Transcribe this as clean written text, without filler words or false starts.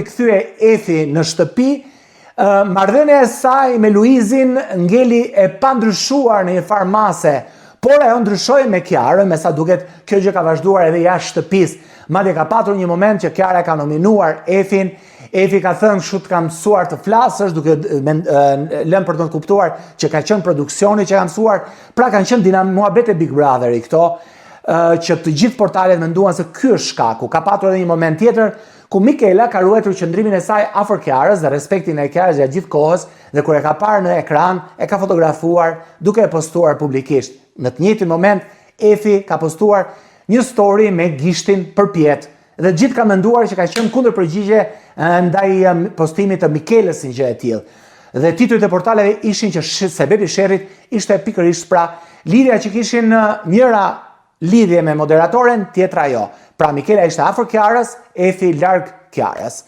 Kthye Efi në shtëpi, marrëdhënia e saj me Luizin ngeli e pandryshuar në një farmase, por ajo ndryshoi me Kiarën, me sa duket kjo gjë ka vazhduar edhe jashtë shtëpisë. Madje ka patur një moment që Kiara ka nominuar Efin. Efi ka thënë kështu të ka mësuar të flasësh, duke lënë për të kuptuar që ka qenë produksioni që ka mësuar. Pra kanë qenë muhabete Big Brotheri këto, që të gjithë portalet menduan se ky është shkaku. Ka patur edhe një moment tjetër ku Mikela ka ruetur qëndrimin e saj afër Kiarës dhe respektin e Kiarës gjatë gjithë kohës, dhe kur e ka parë në ekran, e ka fotografuar duke e postuar publikisht. Në të njëjtin moment, Efi ka postuar një story me gishtin përpjet, dhe gjithë ka menduar që ka qenë kundër përgjigje ndaj postimit të Mikelës një gjë e tillë. Dhe titujt e portaleve ishin që sebepi sherrit ishte pikërisht pra lidhja që kishin njëra lidhje me moderatoren, tjetra jo. Pra Mikela ishte afër Kiarës, Efi larg Kiarës.